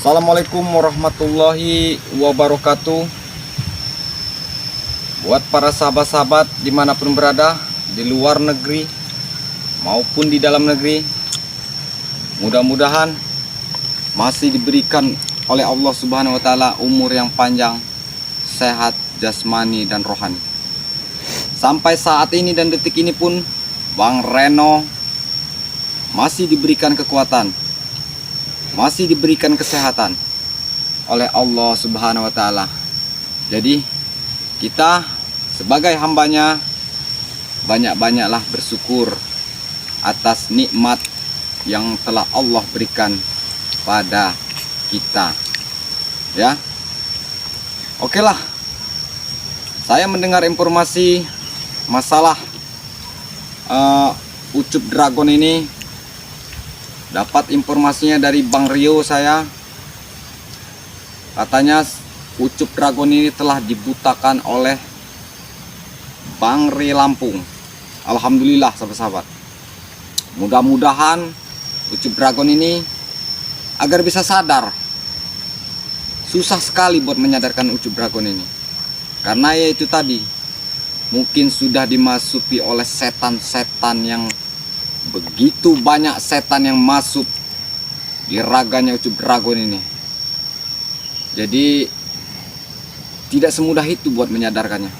Assalamualaikum warahmatullahi wabarakatuh. Buat para sahabat-sahabat dimanapun berada, di luar negeri maupun di dalam negeri, mudah-mudahan masih diberikan oleh Allah Subhanahu wa Ta'ala umur yang panjang, sehat jasmani dan rohani. Sampai saat ini dan detik ini pun Bang Reno masih diberikan kekuatan, masih diberikan kesehatan oleh Allah Subhanahu wa Ta'ala. Jadi kita sebagai hambanya banyak-banyaklah bersyukur atas nikmat yang telah Allah berikan pada kita, ya. Oke lah, saya mendengar informasi masalah Ucup Dragon ini. Dapat informasinya dari Bang Rio. Saya katanya Ucup Dragon ini telah dibutakan oleh Bang Ri Lampung. Alhamdulillah sahabat-sahabat. Mudah-mudahan Ucup Dragon ini agar bisa sadar. Susah sekali buat menyadarkan Ucup Dragon ini, karena ya itu tadi, mungkin sudah dimasuki oleh setan-setan yang begitu banyak. Setan yang masuk di raganya Ucup Dragon ini. Jadi tidak semudah itu buat menyadarkannya.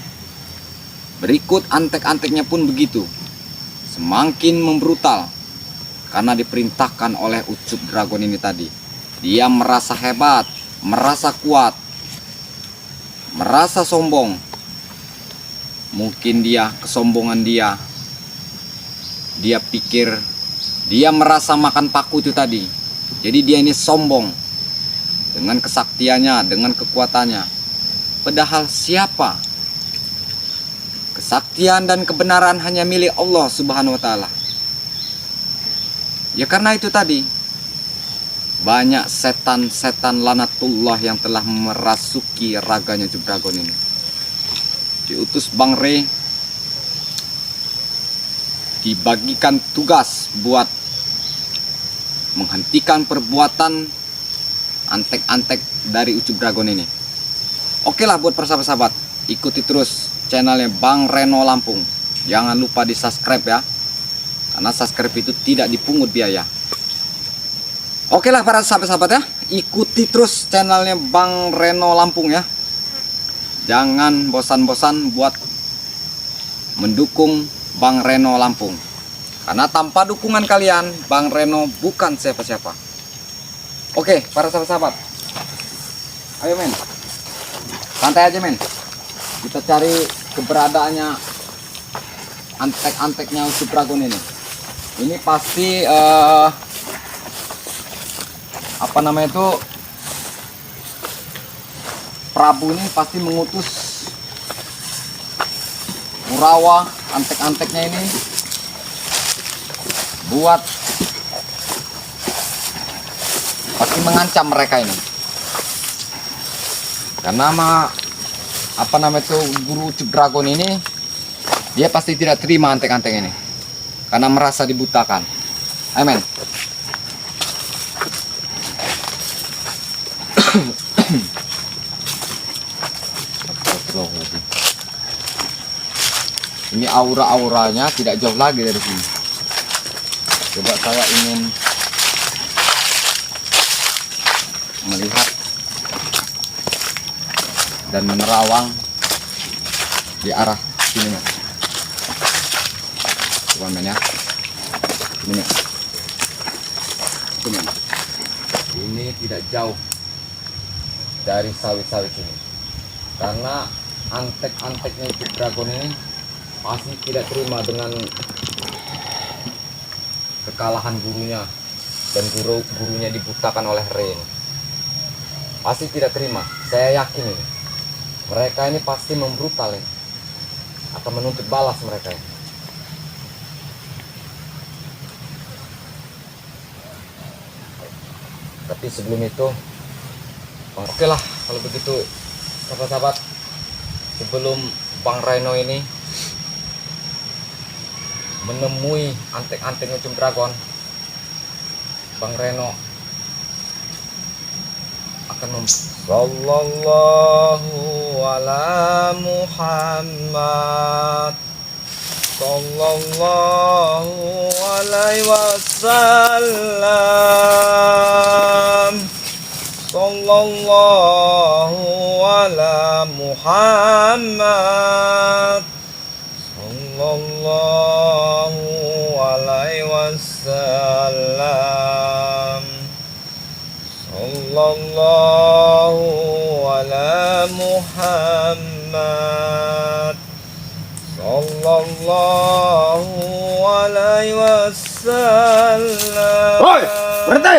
Berikut antek-anteknya pun begitu, semakin membrutal karena diperintahkan oleh Ucup Dragon ini tadi. Dia merasa hebat, merasa kuat, merasa sombong. Mungkin kesombongan dia pikir dia merasa makan paku itu tadi. Jadi dia ini sombong dengan kesaktiannya, dengan kekuatannya. Padahal siapa? Kesaktian dan kebenaran hanya milik Allah Subhanahu wa Ta'ala. Ya karena itu tadi, banyak setan-setan lanatullah yang telah merasuki raganya Ucup Dragon ini. Diutus Bang Re, dibagikan tugas buat menghentikan perbuatan antek-antek dari Ucup Dragon ini. Oke lah buat para sahabat-sahabat, ikuti terus channelnya Bang Reno Lampung. Jangan lupa di subscribe ya, karena subscribe itu tidak dipungut biaya. Oke lah para sahabat-sahabat ya, ikuti terus channelnya Bang Reno Lampung ya. Jangan bosan-bosan buat mendukung Bang Reno Lampung, karena tanpa dukungan kalian Bang Reno bukan siapa-siapa. Oke para sahabat-sahabat, ayo men, santai aja men. Kita cari keberadaannya antek-anteknya Ucup Dragon ini. Ini pasti apa namanya itu, Prabu ini pasti mengutus Kurawa, antek-anteknya ini buat pasti mengancam mereka ini. Karena apa namanya itu, guru Ucup Dragon ini, dia pasti tidak terima antek-antek ini karena merasa dibutakan. Amin. Ini aura-auranya tidak jauh lagi dari sini. Coba saya ingin melihat dan menerawang di arah sini. Coba men ya. Ini. Ini tidak jauh dari sawit-sawit ini. Karena antek-anteknya Ucup Dragon ini pasti tidak terima dengan kekalahan gurunya, dan gurunya dibutakan oleh Re ini. Pasti tidak terima, saya yakin ini. Mereka ini pasti membrutal ini, akan menuntut balas mereka ini. Tapi sebelum itu, oke lah kalau begitu sahabat-sahabat, sebelum Bang Reno ini menemui antek-antek Ucup Dragon, Bang Reno akan Sallallahu ala Muhammad Sallallahu alaihi wasallam Sallallahu ala Muhammad Sallallahu alaihi wasallam Sallallahu ala Muhammad Sallallahu alaihi wasallam. Woi, berhenti.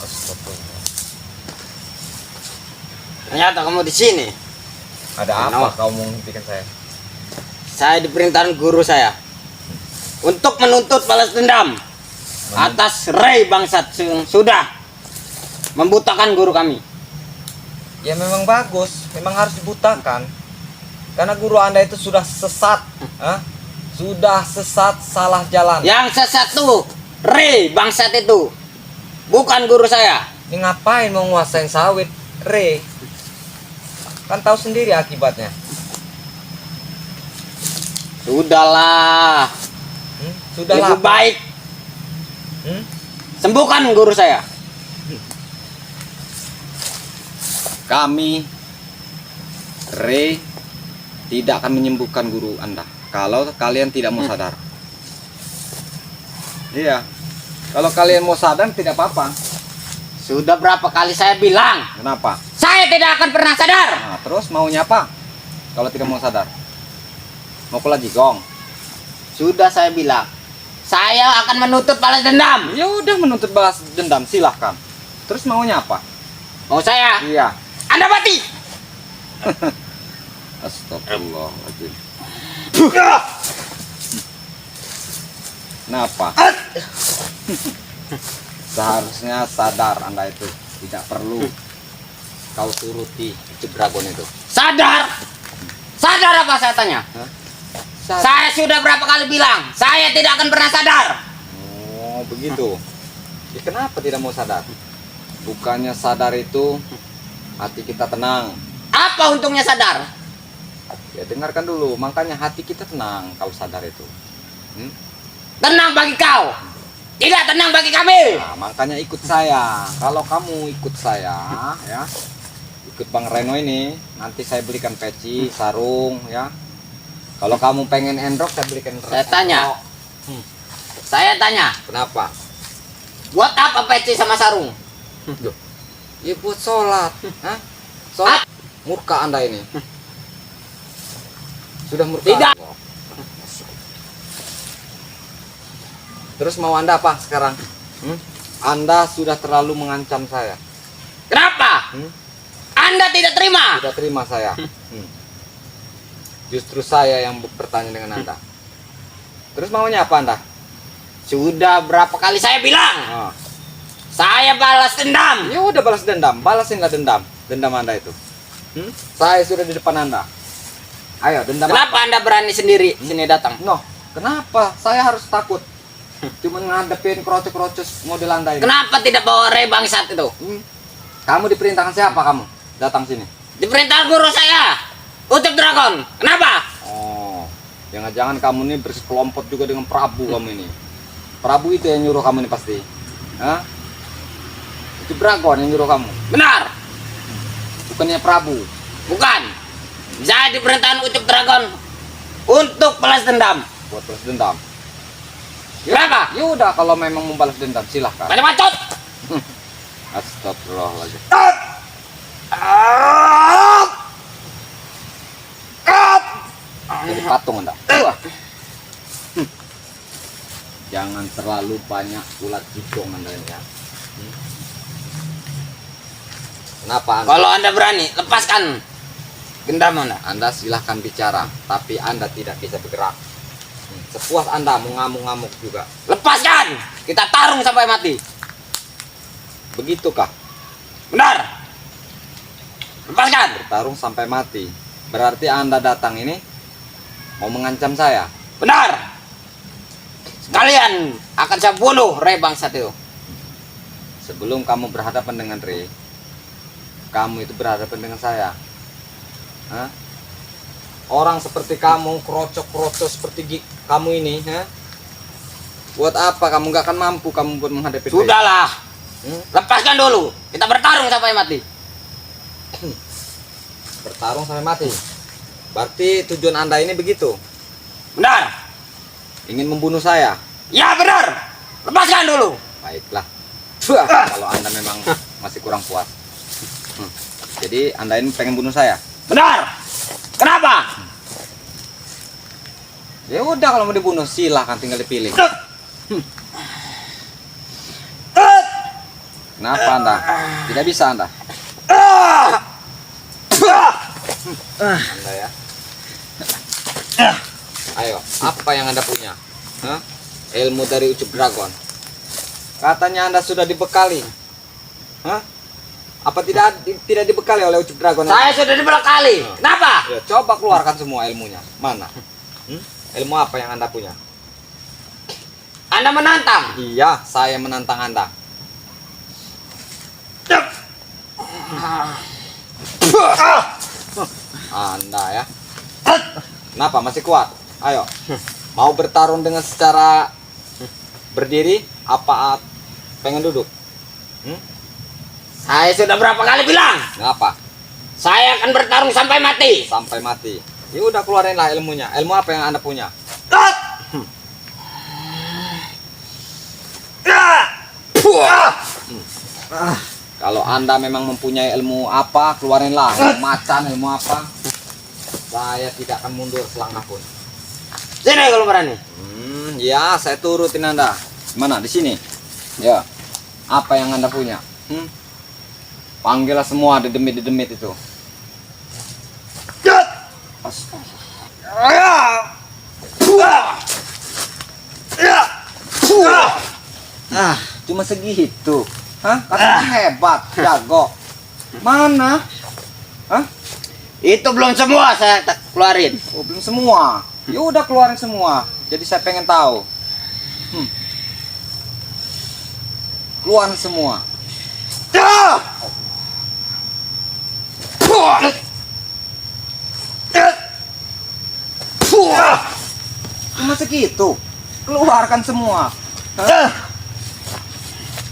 Astagfirullah. Ternyata kamu di sini. Ada apa kau menghentikan saya? Saya diperintahkan guru saya untuk menuntut balas dendam atas Ray bangsat yang sudah membutakan guru kami. Ya memang bagus, memang harus dibutakan. Karena guru Anda itu sudah sesat, sudah sesat, salah jalan. Yang sesat tuh Ray bangsat itu, bukan guru saya. Ini ngapain mau nguasain sawit, Re? Kan tahu sendiri akibatnya. Sudahlah, Sudahlah. lebih baik sembuhkan guru saya. Kami, Re, tidak akan menyembuhkan guru Anda kalau kalian tidak mau sadar. Iya, kalau kalian mau sadar tidak apa-apa. Sudah berapa kali saya bilang, Kenapa? saya tidak akan pernah sadar. Nah, terus maunya apa? Kalau tidak mau sadar, mau pula jigong. Sudah saya bilang, saya akan menuntut balas dendam. Ya udah menuntut balas dendam, silahkan. Terus maunya apa? Mau saya, Iya. Anda mati. Astagfirullahaladzim. Kenapa? Seharusnya sadar Anda itu. Tidak perlu kau turuti Dragon itu. Sadar? Sadar apa saya tanya? Sadar. Saya sudah berapa kali bilang, saya tidak akan pernah sadar. Oh begitu. Ya, kenapa tidak mau sadar? Bukannya sadar itu hati kita tenang. Apa untungnya sadar? Ya dengarkan dulu. Makanya hati kita tenang kalau sadar itu. Tenang bagi kau, tidak tenang bagi kami. Nah, makanya ikut saya. Kalau kamu ikut saya, ya, ikut Bang Reno ini, nanti saya belikan peci, sarung, ya. Kalau kamu pengen endrok, saya belikan. Saya tanya. Saya tanya, Kenapa? buat apa peci sama sarung? Ya buat sholat. Hah? Sholat. Murka Anda ini. Sudah murka. Tidak. Terus mau Anda apa sekarang? Anda sudah terlalu mengancam saya. Kenapa? Anda tidak terima? Tidak terima saya. Justru saya yang bertanya dengan Anda. Terus maunya apa Anda? Sudah berapa kali saya bilang, Oh. saya balas dendam. Ya udah balas dendam, balasinlah dendam Anda itu. Saya sudah di depan Anda. Ayo dendam. Kenapa Anda berani sendiri sini datang? No, kenapa? Saya harus takut. Cuma ngadepin krocos-krocos model Anda ini. Kenapa tidak bawa Ray bangsat itu? Kamu diperintahkan siapa kamu datang sini? Diperintah guru saya, Ucup Dragon. Kenapa? Oh, jangan-jangan kamu ini bersekelompok juga dengan Prabu kamu ini. Prabu itu yang nyuruh kamu ini pasti. Hah? Itu Dragon yang nyuruh kamu. Benar? Bukannya Prabu. Bukan. Saya diperintahkan Ucup Dragon untuk balas dendam. Buat balas dendam. Kenapa? Ya udah kalau memang mau balas dendam silahkan. Pada bacot. Astagfirullahaladzim. Jadi patung Anda. Jangan terlalu banyak ulat jigong Anda ini ya. Kenapa Anda? Kalau Anda berani, lepaskan gendam Anda. Anda silahkan bicara, tapi Anda tidak bisa bergerak. Sepuas Anda mau ngamuk-ngamuk juga. Lepaskan. Kita tarung sampai mati. Begitukah? Benar. Lepaskan. Bertarung sampai mati. Berarti Anda datang ini mau mengancam saya. Benar. Sekalian akan saya bunuh Ray bangsat itu. Sebelum kamu berhadapan dengan Ray, kamu itu berhadapan dengan saya? Hah? Orang seperti kamu, krocok-krocok seperti kamu ini, ha? Buat apa kamu nggak akan mampu kamu buat menghadapi saya? Sudahlah. Lepaskan dulu. Kita bertarung sampai mati. Bertarung sampai mati. Berarti tujuan Anda ini begitu? Benar. Ingin membunuh saya? Ya benar. Lepaskan dulu. Baiklah. Kalau Anda memang masih kurang puas. Jadi Anda ini pengen bunuh saya? Benar. Kenapa? Ya udah, kalau mau dibunuh silahkan, tinggal dipilih. Kenapa Anda? Tidak bisa Anda? Anda ya. Ayo, apa yang Anda punya? Hah? Ilmu dari Ucup Dragon. Katanya Anda sudah dibekali. Hah? Apa tidak dibekali oleh Ucup Dragon? Saya sudah dibekali. Kenapa? Ya, coba keluarkan semua ilmunya. Mana? Ilmu apa yang Anda punya? Anda menantang. Iya, saya menantang Anda. Anda ya. Kenapa masih kuat? Ayo. Mau bertarung dengan secara berdiri apa pengen duduk? Saya sudah berapa kali bilang, Kenapa? saya akan bertarung sampai mati. Sampai mati. Ya udah, keluarinlah ilmunya. Ilmu apa yang Anda punya? Kalau Anda memang mempunyai ilmu apa, keluarinlah. Ilmu macan, ilmu apa. Saya tidak akan mundur selangkah pun. Sini kalau berani. Ya, saya turutin Anda. Mana? Di sini. Ya. Apa yang Anda punya? Panggillah semua dedemit-dedemit itu. Cuma segitu. Hah? Katanya hebat, jago. Mana? Hah? Itu belum semua saya keluarin. Oh, belum semua. Ya udah, keluarin semua. Jadi saya pengen tahu. Keluarin semua. Cuma segitu. Keluarkan semua. Hah?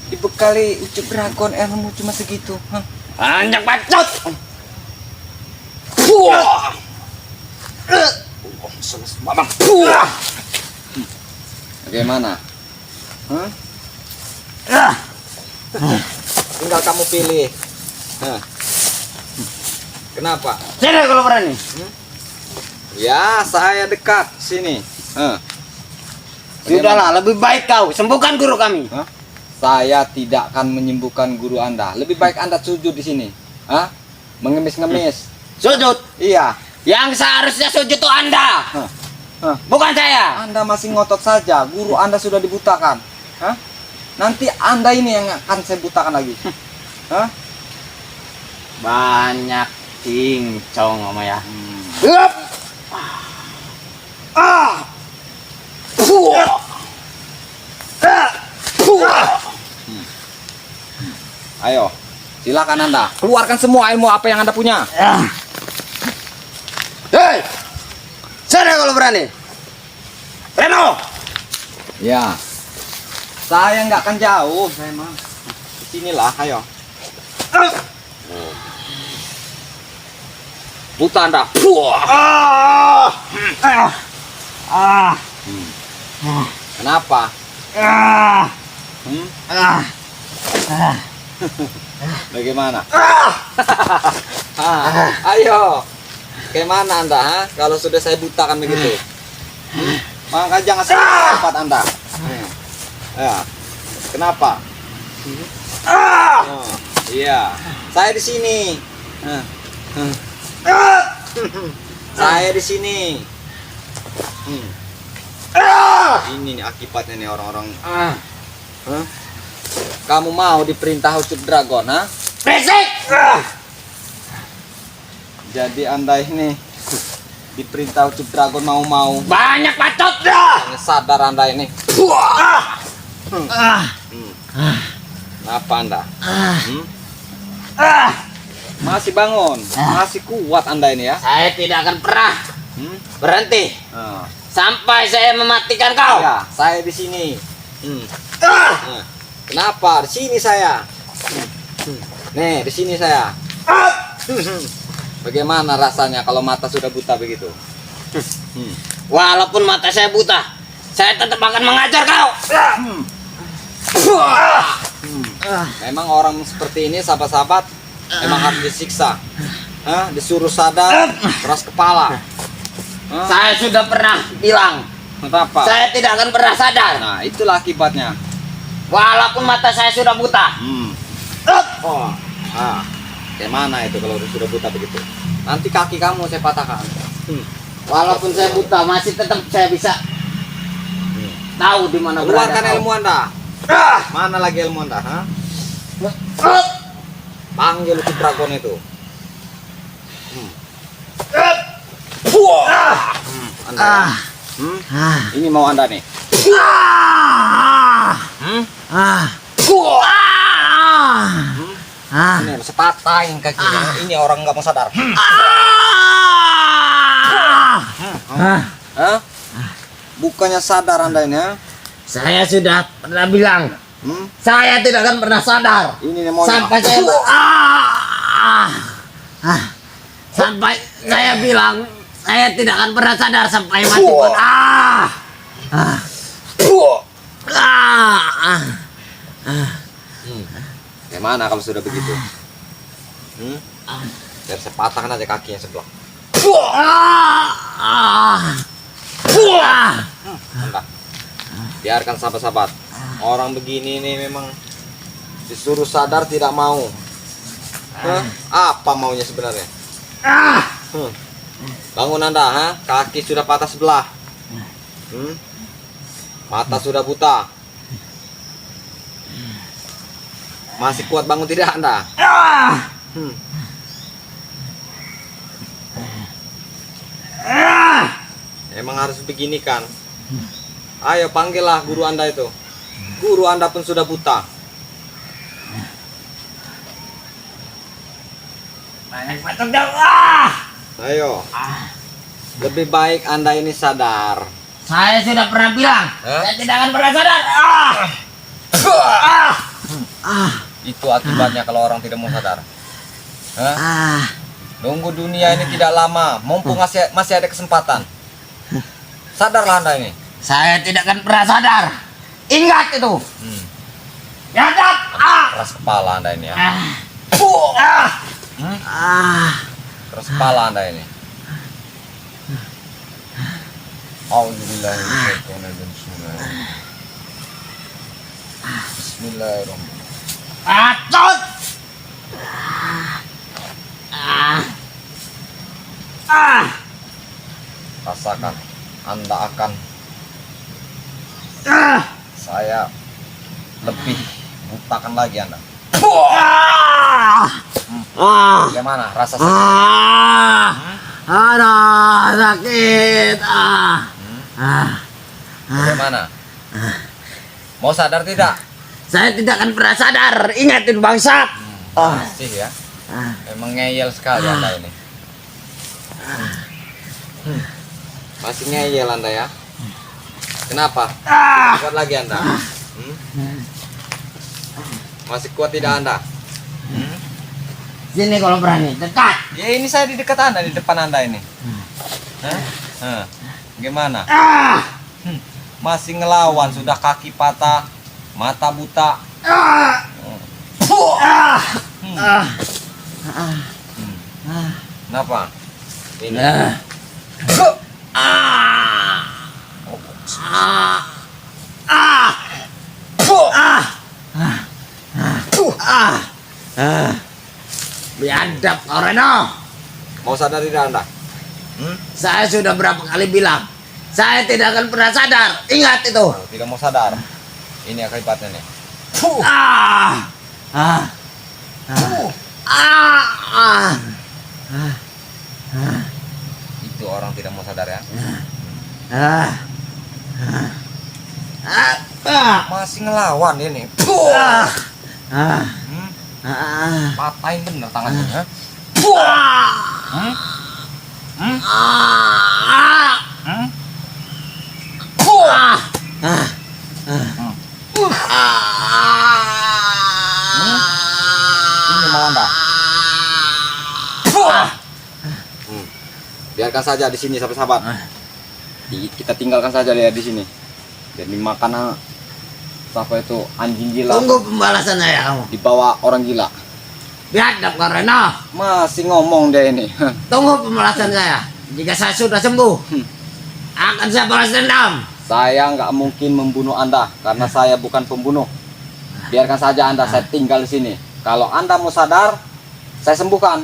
Dibekali Ucup Dragon ilmu cuma segitu. Hah? Anjak bacot. Bagaimana? Hah? Tinggal kamu pilih. Hah. Kenapa? Sini kalau berani. Ya, saya dekat sini. Hah. Sudahlah, lebih baik kau sembuhkan guru kami. Hah? Saya tidak akan menyembuhkan guru Anda. Lebih baik Anda sujud di sini. Hah? Mengemis-ngemis. Sujud. Iya. Yang seharusnya sujud itu Anda, Hah. bukan saya. Anda masih ngotot saja. Guru Anda sudah dibutakan. Hah? Nanti Anda ini yang akan saya butakan lagi. Hah? Banyak cincong sama ya. Ayo, silakan Anda. Keluarkan semua ilmu apa yang Anda punya. Hei, sana kalau berani. Reno. Ya. Saya nggak akan jauh, saya mah. Sinilah, ayo. Buta Anda. Kenapa? Bagaimana? Ayo. Bagaimana Anda, ha? Kalau sudah saya butakan begitu? Maka jangan sampai tempat Anda. Ya. Kenapa? Oh, iya. Saya di sini. Saya di sini. Ini nih akibatnya nih orang-orang. Kamu mau diperintah Ucup Dragon, ha? Berisik. Jadi Anda ini diperintah Ucup Dragon mau-mau. Banyak bacot dah. Hanya sadar Anda ini. Kenapa Anda? Masih bangun, masih kuat Anda ini ya. Saya tidak akan pernah berhenti Nah, sampai saya mematikan kau. ya, saya di sini. Nah, kenapa? Di sini saya. Nih, di sini saya. Bagaimana rasanya kalau mata sudah buta begitu? Walaupun mata saya buta, saya tetap akan mengajar kau. Memang orang seperti ini, sahabat-sahabat, memang harus disiksa. Disuruh sadar, keras kepala. Saya sudah pernah bilang, Kenapa? saya tidak akan pernah sadar. Nah, itulah akibatnya. Walaupun mata saya sudah buta. Oh, gimana itu kalau sudah buta begitu? Nanti kaki kamu saya patahkan. Walaupun saya buta, masih tetap saya bisa tahu di mana berada Keluarkan kau. ilmu Anda. Mana lagi ilmu Anda? Panggil si dragon itu. Anda ya? Ini mau Anda nih. Ini harus patahin kakinya. Ini orang nggak mau sadar. Bukannya sadar Anda ini ya? Saya sudah pernah bilang, saya tidak akan pernah sadar. Ini nih mau Sampai saya sampai saya bilang saya tidak akan pernah sadar sampai mati pun. Gimana kalau sudah begitu? Biar saya patahkan aja kakinya sebelah. Anda, biarkan sahabat-sahabat. Orang begini nih memang disuruh sadar tidak mau. Apa maunya sebenarnya? Bangun Anda, kaki sudah patah sebelah. Mata sudah buta. Masih kuat bangun tidak Anda? Emang harus begini kan? Ayo panggillah guru Anda itu. Guru Anda pun sudah buta. Ayo. Lebih baik Anda ini sadar. Saya sudah pernah bilang, saya tidak akan pernah sadar. Itu akibatnya kalau orang tidak mau sadar. Nunggu dunia ini tidak lama, mumpung masih ada kesempatan. Sadarlah Anda ini. Saya tidak akan pernah sadar. Ingat itu. Ingat. Keras kepala Anda ini ya. Keras kepala Anda ini. Bismillahirrahmanirrahim. Acut. Rasakan, Anda akan saya lebih butakan lagi Anda. Bagaimana rasa sakit? Aduh, sakit. Bagaimana? Mau sadar tidak? Saya tidak akan pernah sadar. Ingatin bangsat. Masih ya. Emang ngeyel sekali Anda ini. Masih ngeyel Anda ya. Kenapa? Kuat lagi Anda. Masih kuat tidak Anda? Sini kalau berani, dekat. Ya ini saya di dekat Anda, di depan Anda ini. Gimana? Masih ngelawan, sudah kaki patah, mata buta. Kenapa? Ini. Biadab kau Reno. Mau sadar tidak Anda? Saya sudah berapa kali bilang, saya tidak akan pernah sadar. Ingat itu. Tidak mau sadar. Ini akibatnya nih. Itu orang tidak mau sadar ya. Masih ngelawan ini. Patahin bener tangannya. Ha? Hmm? Hmm? Hmm? Ini mau Anda. Biarkan saja di sini sahabat-sahabat. Kita tinggalkan saja dia di sini. Dan dimakan apa itu anjing gila. Tunggu pembalasan saya kamu. Dibawa orang gila. Biadab kau Reno. Masih ngomong dia ini. Tunggu pembalasan saya. Jika saya sudah sembuh, akan saya balas dendam. Saya nggak mungkin membunuh Anda karena saya bukan pembunuh. Biarkan saja Anda, saya tinggal di sini. Kalau Anda mau sadar, saya sembuhkan.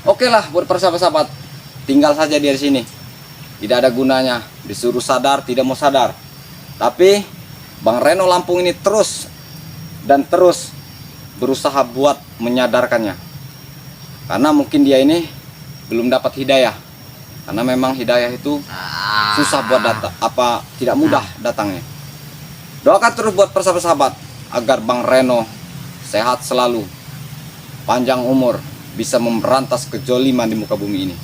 Oke lah, buat persahabat-sahabat, tinggal saja dia di sini. Tidak ada gunanya disuruh sadar, tidak mau sadar. Tapi Bang Reno Lampung ini terus dan terus berusaha buat menyadarkannya. Karena mungkin dia ini belum dapat hidayah. Karena memang hidayah itu susah buat tidak mudah datangnya. Doakan terus buat persahabat-sahabat agar Bang Reno sehat selalu, panjang umur, bisa memberantas kejoliman di muka bumi ini.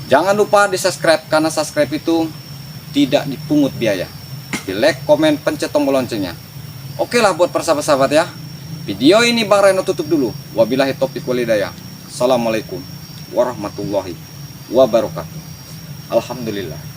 Jangan lupa di subscribe karena subscribe itu tidak dipungut biaya. Di like, komen, pencet tombol loncengnya. Oke lah buat persahabat-sahabat ya. Video ini Bang Reno tutup dulu. Wabillahi taufiq wal hidayah. Assalamualaikum warahmatullahi wabarakatuh. Alhamdulillah.